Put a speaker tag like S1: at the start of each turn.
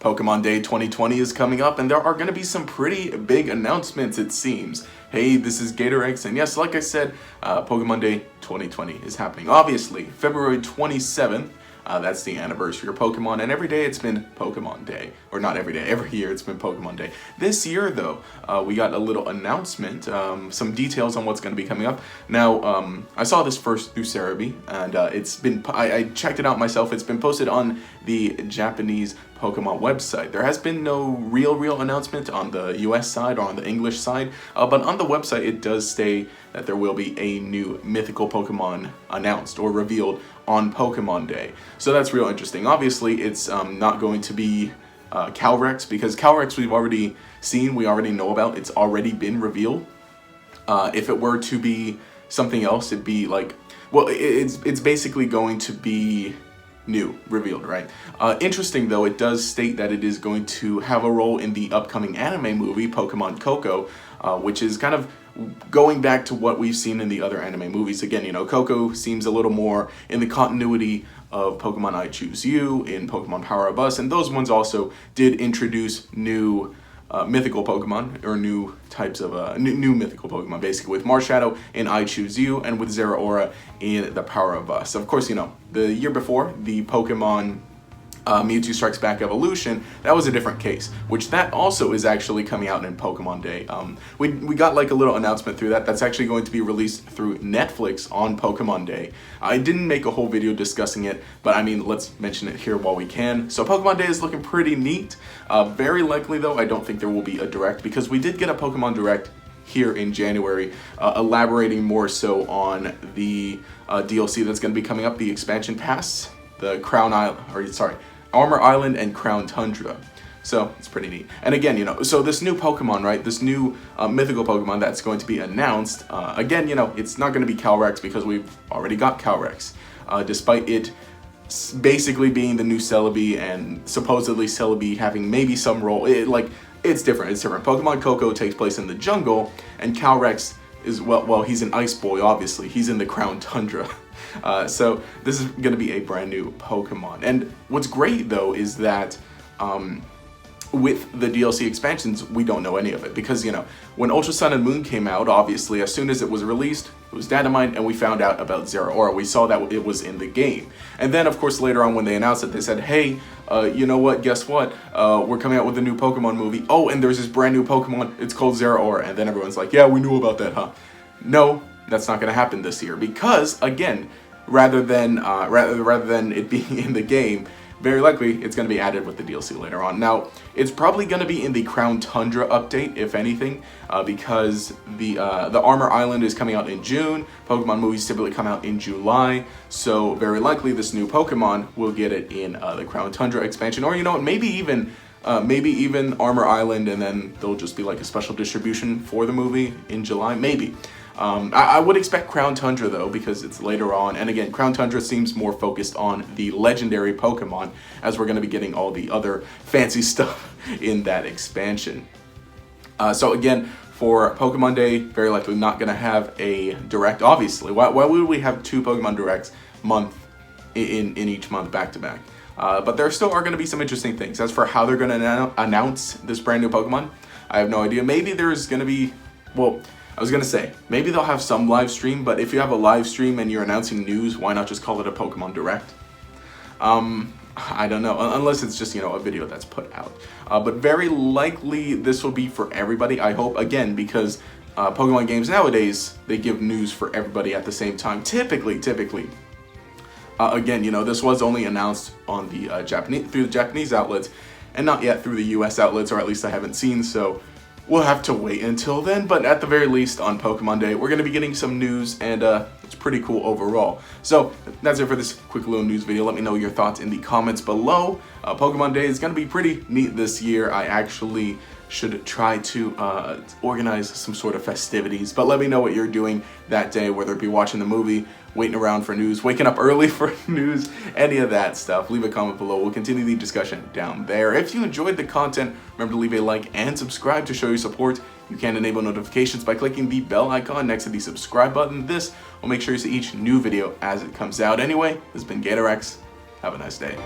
S1: Pokemon Day 2020 is coming up, and there are going to be some pretty big announcements, it seems. Hey, this is GatorX, and yes, like I said, Pokemon Day 2020 is happening. Obviously, February 27th, that's the anniversary of Pokemon, and every day it's been Pokemon Day. Or not every day, every year it's been Pokemon Day. This year, though, we got a little announcement, some details on what's going to be coming up. Now, I saw this first through Cerebi, and I checked it out myself. It's been posted on the Japanese Pokemon website. There has been no real announcement on the US side or on the English side, but on the website it does state that there will be a new mythical Pokemon announced or revealed on Pokemon Day. So that's real interesting. Obviously, it's not going to be Calyrex, because Calyrex we've already seen, we already know about, it's already been revealed. If it were to be something else, it'd be like, well, it's basically going to be new, revealed, right? Interesting though, it does state that it is going to have a role in the upcoming anime movie, Pokemon Coco, which is kind of going back to what we've seen in the other anime movies. Again, you know, Coco seems a little more in the continuity of Pokemon I Choose You, in Pokemon Power Up Us, and those ones also did introduce new mythical Pokemon, or new types of new mythical Pokemon, basically, with Marshadow in I Choose You and with Zeraora in the Power of Us. Of course, you know, the year before, the Pokemon Mewtwo Strikes Back Evolution, that was a different case, which that also is actually coming out in Pokemon Day. We got like a little announcement through that. That's actually going to be released through Netflix on Pokemon Day. I didn't make a whole video discussing it, but I mean, let's mention it here while we can. So Pokemon Day is looking pretty neat. Very likely though, I don't think there will be a Direct, because we did get a Pokemon Direct here in January, elaborating more so on the DLC that's going to be coming up, the expansion pass, the Armor Island and Crown Tundra. So it's pretty neat. And again, you know, so this new Pokemon, right, this new mythical Pokemon that's going to be announced, again, you know, it's not going to be Calyrex, because we've already got Calyrex, despite it basically being the new Celebi, and supposedly Celebi having maybe some role. It's different. Pokemon Coco takes place in the jungle, and Calyrex is, well, he's an ice boy, obviously. He's in the Crown Tundra. So this is going to be a brand new Pokemon. And what's great though is that with the DLC expansions, we don't know any of it, because, you know, when Ultra Sun and Moon came out, obviously as soon as it was released, it was data mined, and we found out about Zeraora. We saw that it was in the game. And then of course later on when they announced it, they said, hey, you know what, guess what, we're coming out with a new Pokemon movie. Oh, and there's this brand new Pokemon, it's called Zeraora. And then everyone's like, yeah, we knew about that, huh? No, that's not going to happen this year, because again, rather than it being in the game, very likely it's going to be added with the DLC later on. Now, it's probably going to be in the Crown Tundra update, if anything, because the Armor Island is coming out in June. Pokemon movies typically come out in July, so very likely this new Pokemon will get it in the Crown Tundra expansion, or, you know, maybe even Armor Island, and then there'll just be like a special distribution for the movie in July, maybe. I would expect Crown Tundra though, because it's later on, and again, Crown Tundra seems more focused on the legendary Pokemon, as we're going to be getting all the other fancy stuff in that expansion. So again, for Pokemon Day, very likely not going to have a Direct, obviously. Why would we have two Pokemon Directs in each month back to back? But there still are going to be some interesting things. As for how they're going to announce this brand new Pokemon, I have no idea. Maybe there's going to be, well, I was going to say, maybe they'll have some live stream, but if you have a live stream and you're announcing news, why not just call it a Pokemon Direct? I don't know, unless it's just, you know, a video that's put out. But very likely this will be for everybody, I hope, again, because Pokemon games nowadays, they give news for everybody at the same time, typically. Again, you know, this was only announced on the through the Japanese outlets, and not yet through the US outlets, or at least I haven't seen, so we'll have to wait until then. But at the very least, on Pokemon Day, we're going to be getting some news, and it's pretty cool overall. So that's it for this quick little news video. Let me know your thoughts in the comments below. Pokemon Day is going to be pretty neat this year. I actually should try to organize some sort of festivities, but let me know what you're doing that day, whether it be watching the movie, waiting around for news, waking up early for news, any of that stuff. Leave a comment below. We'll continue the discussion down there. If you enjoyed the content, remember to leave a like and subscribe to show your support. You can enable notifications by clicking the bell icon next to the subscribe button. This will make sure you see each new video as it comes out. Anyway, this has been GatorX. Have a nice day.